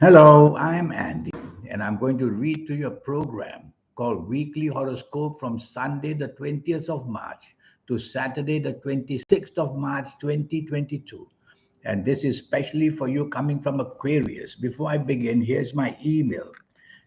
Hello, I'm Andy, and I'm going to read to you a program called Weekly Horoscope from Sunday, the 20th of March to Saturday, the 26th of March, 2022. And this is especially for you coming from Aquarius. Before I begin, here's my email.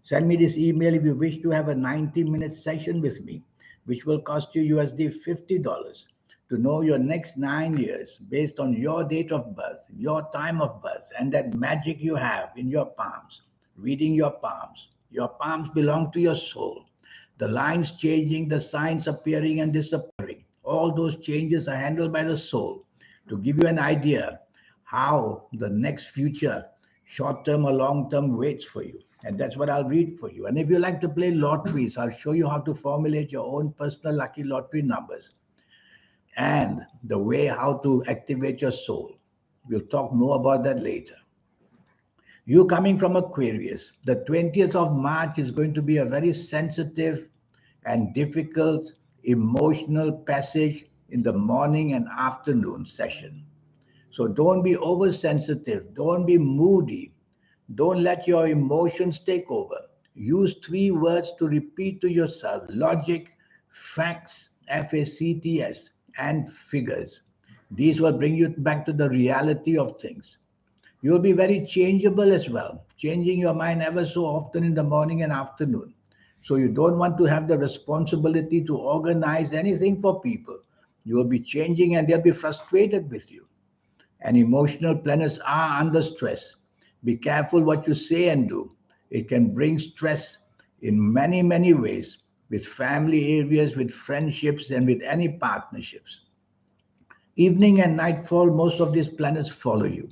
Send me this email if you wish to have a 90-minute session with me, which will cost you USD $50 to know your next 9 years based on your date of birth, your time of birth, and that magic you have in your palms. Reading your palms. Your palms belong to your soul. The lines changing, the signs appearing and disappearing. All those changes are handled by the soul to give you an idea how the next future, short term or long term, waits for you. And that's what I'll read for you. And if you like to play lotteries, I'll show you how to formulate your own personal lucky lottery numbers and the way how to activate your soul. We'll talk more about that later. You coming from Aquarius, the 20th of March is going to be a very sensitive and difficult emotional passage in the morning and afternoon session. So don't be oversensitive, don't be moody, don't let your emotions take over. Use three words to repeat to yourself: logic, facts, FACTS, and figures. These will bring you back to the reality of things. You'll be very changeable as well, changing your mind ever so often in the morning and afternoon. So you don't want to have the responsibility to organize anything for people. You will be changing and they'll be frustrated with you. And emotional planners are under stress. Be careful what you say and do. It can bring stress in many, many ways with family areas, with friendships, and with any partnerships. Evening and nightfall, most of these planets follow you.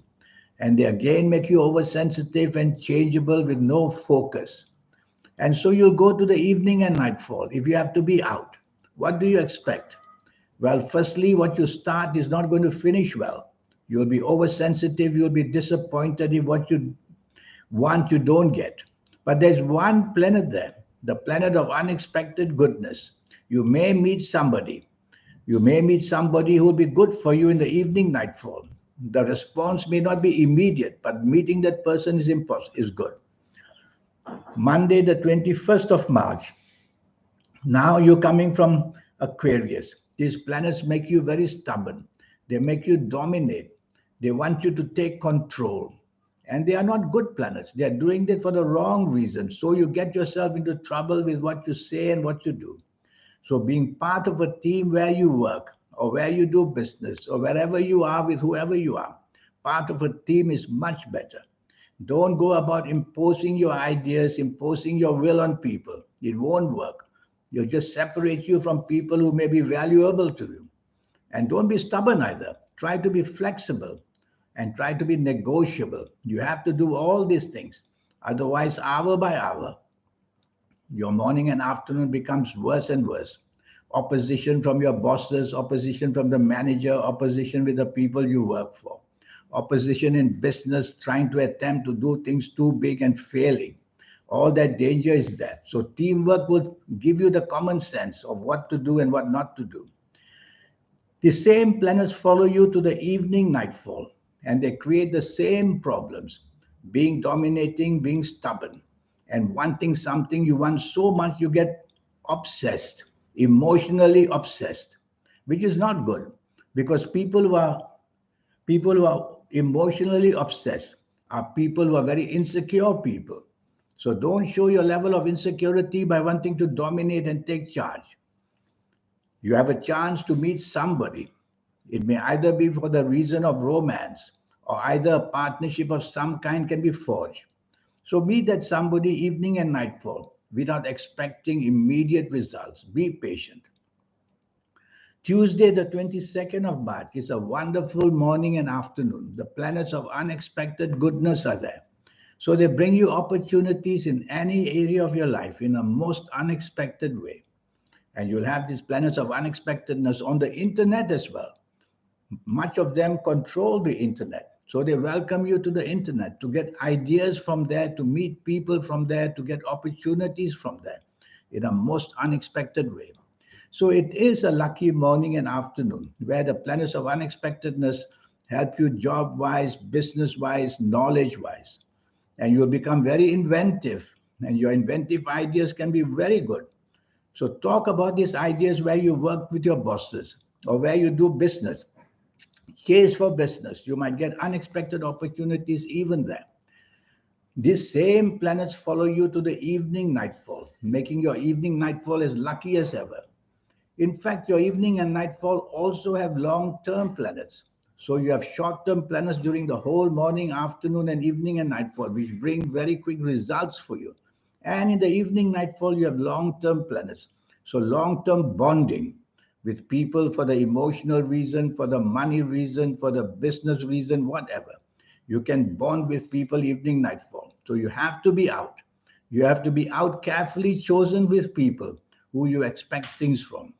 And they again make you oversensitive and changeable with no focus. And so you'll go to the evening and nightfall if you have to be out. What do you expect? Well, firstly, what you start is not going to finish well. You'll be oversensitive, you'll be disappointed if what you want you don't get. But there's one planet there, the planet of unexpected goodness. You may meet somebody. You may meet somebody who will be good for you in the evening nightfall. The response may not be immediate, but meeting that person is good. Monday, the 21st of March. Now you're coming from Aquarius. These planets make you very stubborn. They make you dominate. They want you to take control. And they are not good planets. They are doing that for the wrong reason. So you get yourself into trouble with what you say and what you do. So being part of a team where you work or where you do business or wherever you are with whoever you are, part of a team is much better. Don't go about imposing your ideas, imposing your will on people. It won't work. You'll just separate you from people who may be valuable to you. And don't be stubborn either. Try to be flexible and try to be negotiable. You have to do all these things. Otherwise, hour by hour, your morning and afternoon becomes worse and worse. Opposition from your bosses, opposition from the manager, opposition with the people you work for, opposition in business, trying to attempt to do things too big and failing. All that danger is there. So teamwork will give you the common sense of what to do and what not to do. The same planets follow you to the evening nightfall, and they create the same problems: being dominating, being stubborn, and wanting something you want so much you get obsessed, emotionally obsessed, which is not good because people who are emotionally obsessed are people who are very insecure people. So don't show your level of insecurity by wanting to dominate and take charge. You have a chance to meet somebody. It may either be for the reason of romance or either a partnership of some kind can be forged. So meet that somebody evening and nightfall without expecting immediate results. Be patient. Tuesday, the 22nd of March, is a wonderful morning and afternoon. The planets of unexpected goodness are there. So they bring you opportunities in any area of your life in a most unexpected way. And you'll have these planets of unexpectedness on the internet as well. Much of them control the internet. So they welcome you to the internet to get ideas from there, to meet people from there, to get opportunities from there in a most unexpected way. So it is a lucky morning and afternoon where the planets of unexpectedness help you job wise, business wise, knowledge wise. and you will become very inventive, and your inventive ideas can be very good. So talk about these ideas where you work with your bosses or where you do business. Chase for business. You might get unexpected opportunities even there. These same planets follow you to the evening nightfall, making your evening nightfall as lucky as ever. In fact, your evening and nightfall also have long-term planets. So you have short-term planets during the whole morning, afternoon, and evening and nightfall, which bring very quick results for you. And in the evening nightfall, you have long-term planets. So long-term bonding with people for the emotional reason, for the money reason, for the business reason, whatever. You can bond with people evening nightfall. So you have to be out. You have to be out carefully chosen with people who you expect things from.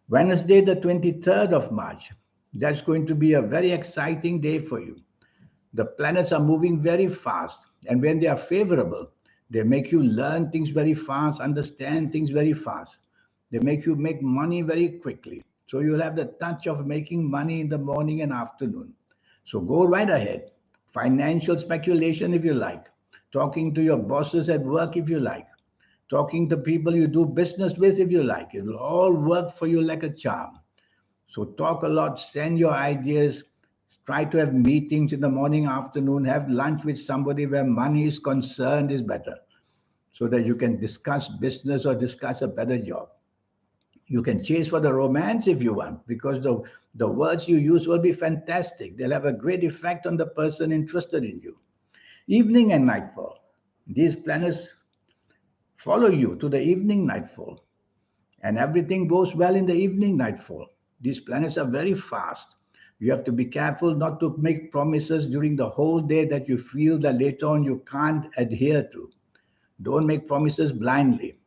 Wednesday, the 23rd of March. That's going to be a very exciting day for you. The planets are moving very fast, and when they are favorable, they make you learn things very fast, understand things very fast. They make you make money very quickly. So you'll have the touch of making money in the morning and afternoon. So go right ahead. Financial speculation if you like. Talking to your bosses at work if you like. Talking to people you do business with if you like. It will all work for you like a charm. So talk a lot, send your ideas, try to have meetings in the morning, afternoon, have lunch with somebody where money is concerned is better, so that you can discuss business or discuss a better job. You can chase for the romance if you want, because the words you use will be fantastic. They'll have a great effect on the person interested in you. Evening and nightfall. These planets follow you to the evening nightfall, and everything goes well in the evening nightfall. These planets are very fast. You have to be careful not to make promises during the whole day that you feel that later on you can't adhere to. Don't make promises blindly.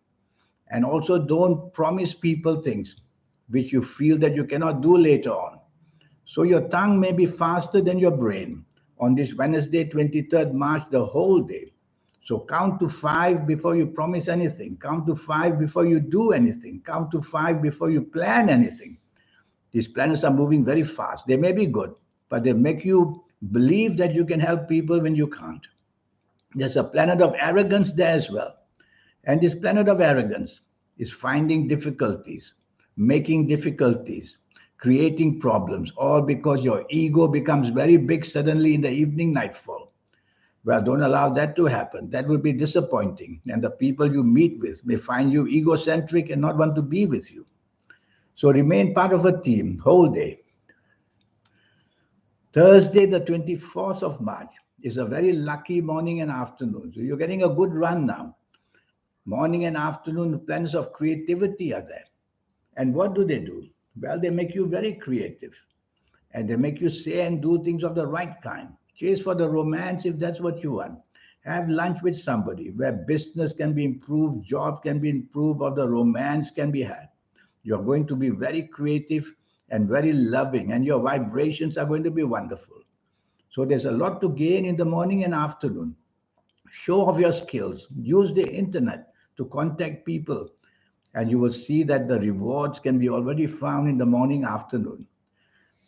And also don't promise people things which you feel that you cannot do later on. So your tongue may be faster than your brain on this Wednesday, 23rd March, the whole day. So count to 5 before you promise anything. Count to 5 before you do anything. Count to 5 before you plan anything. These planets are moving very fast. They may be good, but they make you believe that you can help people when you can't. There's a planet of arrogance there as well. And this planet of arrogance is finding difficulties, making difficulties, creating problems, all because your ego becomes very big suddenly in the evening nightfall. Well, don't allow that to happen. That will be disappointing. And the people you meet with may find you egocentric and not want to be with you. So remain part of a team whole day. Thursday, the 24th of March is a very lucky morning and afternoon. So you're getting a good run now. Morning and afternoon, the planets of creativity are there. And what do? Well, they make you very creative. And they make you say and do things of the right kind. Chase for the romance if that's what you want. Have lunch with somebody where business can be improved, job can be improved, or the romance can be had. You're going to be very creative and very loving, and your vibrations are going to be wonderful. So there's a lot to gain in the morning and afternoon. Show off your skills. Use the internet to contact people, and you will see that the rewards can be already found in the morning, afternoon.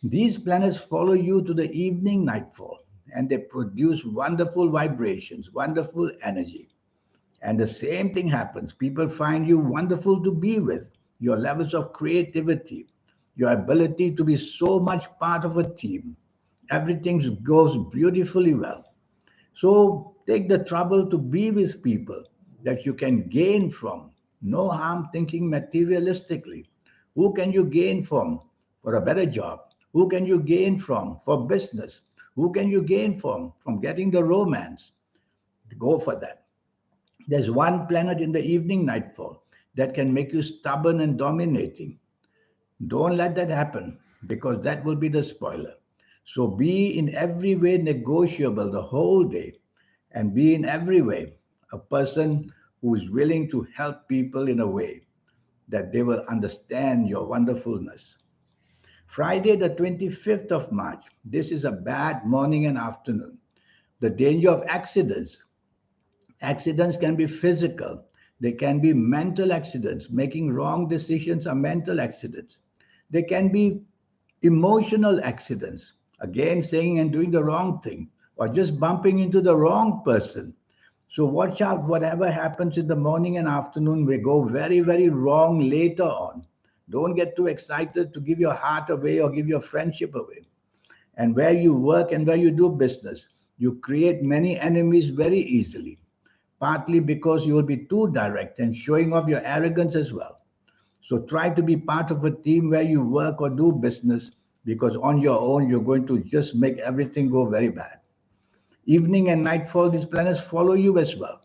These planets follow you to the evening nightfall, and they produce wonderful vibrations, wonderful energy. And the same thing happens. People find you wonderful to be with. Your levels of creativity, your ability to be so much part of a team. Everything goes beautifully well. So take the trouble to be with people that you can gain from. No harm thinking materialistically. Who can you gain from for a better job? Who can you gain from for business? Who can you gain from getting the romance? Go for that. There's one planet in the evening nightfall that can make you stubborn and dominating. Don't let that happen, because that will be the spoiler. So be in every way negotiable the whole day, and be in every way a person who is willing to help people in a way that they will understand your wonderfulness. Friday, the 25th of March. This is a bad morning and afternoon. The danger of accidents. Accidents can be physical. They can be mental accidents. Making wrong decisions are mental accidents. They can be emotional accidents. Again, saying and doing the wrong thing. or just bumping into the wrong person. So watch out, whatever happens in the morning and afternoon will go very, very wrong later on. Don't get too excited to give your heart away or give your friendship away. And where you work and where you do business, you create many enemies very easily, partly because you will be too direct and showing off your arrogance as well. So try to be part of a team where you work or do business, because on your own, you're going to just make everything go very bad. Evening and nightfall, these planets follow you as well.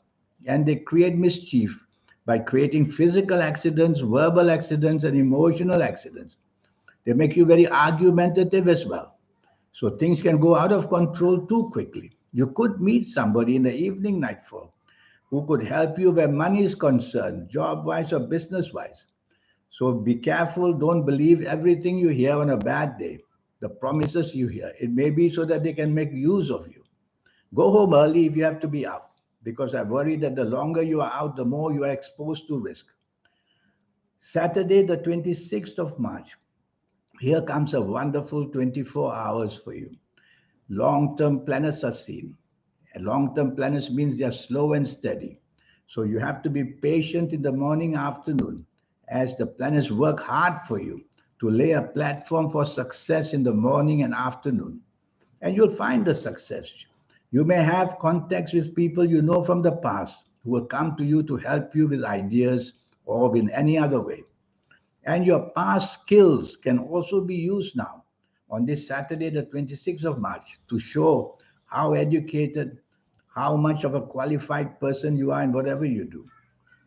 And they create mischief by creating physical accidents, verbal accidents, and emotional accidents. They make you very argumentative as well. So things can go out of control too quickly. You could meet somebody in the evening nightfall who could help you where money is concerned, job wise or business wise. So be careful. Don't believe everything you hear on a bad day, the promises you hear. It may be so that they can make use of you. Go home early if you have to be out, because I worry that the longer you are out, the more you are exposed to risk. Saturday, the 26th of March. Here comes a wonderful 24 hours for you. Long-term planets are seen. And long-term planets means they are slow and steady. So you have to be patient in the morning, afternoon, as the planets work hard for you to lay a platform for success in the morning and afternoon. And you'll find the success. You may have contacts with people you know from the past who will come to you to help you with ideas or in any other way. And your past skills can also be used now on this Saturday, the 26th of March, to show how educated, how much of a qualified person you are in whatever you do.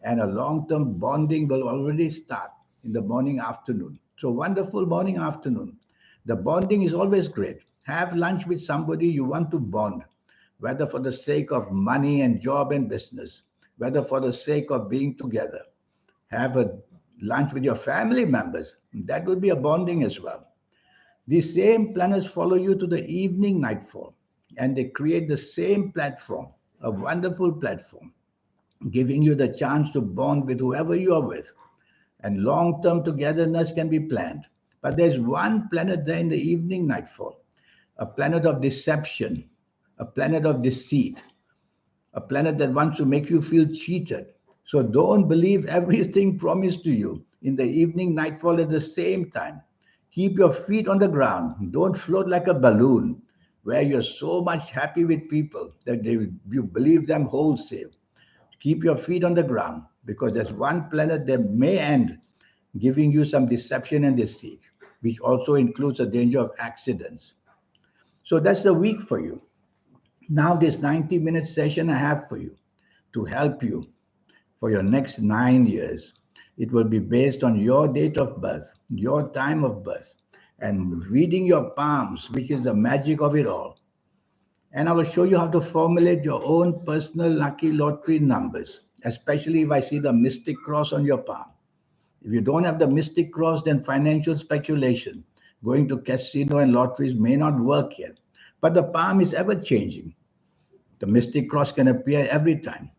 And a long term bonding will already start in the morning, afternoon. So, wonderful morning, afternoon. The bonding is always great. Have lunch with somebody you want to bond, whether for the sake of money and job and business, whether for the sake of being together. Have a lunch with your family members. That would be a bonding as well. These same planets follow you to the evening nightfall, and they create the same platform, a wonderful platform, giving you the chance to bond with whoever you are with. And long term togetherness can be planned. But there's one planet there in the evening nightfall, a planet of deception, a planet of deceit, a planet that wants to make you feel cheated. So don't believe everything promised to you in the evening nightfall at the same time. Keep your feet on the ground. Don't float like a balloon where you're so much happy with people that you believe them wholesale. Keep your feet on the ground, because there's one planet that may end giving you some deception and deceit, which also includes a danger of accidents. So that's the week for you. Now, this 90-minute session I have for you to help you for your next 9 years. It will be based on your date of birth, your time of birth, and reading your palms, which is the magic of it all. And I will show you how to formulate your own personal lucky lottery numbers, especially if I see the mystic cross on your palm. If you don't have the mystic cross, then financial speculation, going to casino and lotteries may not work yet. But the palm is ever changing. The mystic cross can appear every time.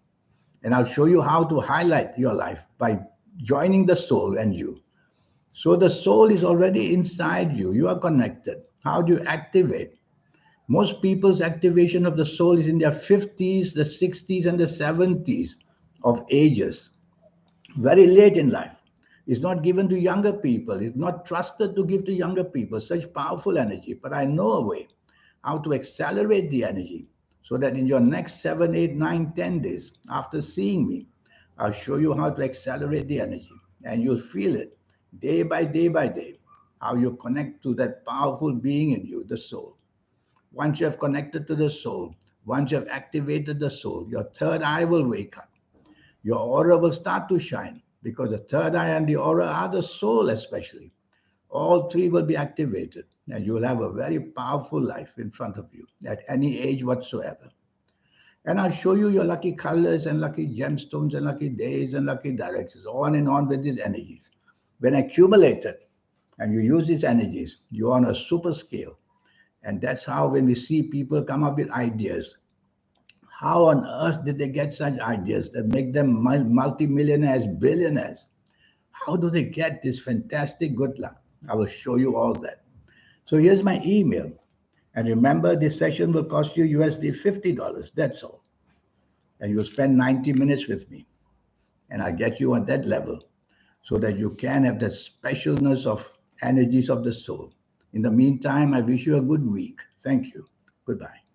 And I'll show you how to highlight your life by joining the soul and you. So the soul is already inside you. You are connected. How do you activate? Most people's activation of the soul is in their 50s, the 60s, and the 70s of ages, very late in life. It's not given to younger people. It's not trusted to give to younger people such powerful energy. But I know a way how to accelerate the energy so that in your next 7, 8, 9, 10 days after seeing me, I'll show you how to accelerate the energy. And you'll feel it day by day by day, how you connect to that powerful being in you, the soul. Once you have connected to the soul, once you have activated the soul, your third eye will wake up. Your aura will start to shine, because the third eye and the aura are the soul especially. All three will be activated, and you will have a very powerful life in front of you at any age whatsoever. And I'll show you your lucky colors and lucky gemstones and lucky days and lucky directions, on and on with these energies. When accumulated and you use these energies, you're on a super scale. And that's how, when we see people come up with ideas, how on earth did they get such ideas that make them multimillionaires, billionaires? How do they get this fantastic good luck? I will show you all that. So here's my email. And remember, this session will cost you USD $50. That's all. And you'll spend 90 minutes with me. And I'll get you on that level so that you can have that specialness of energies of the soul. In the meantime, I wish you a good week. Thank you. Goodbye.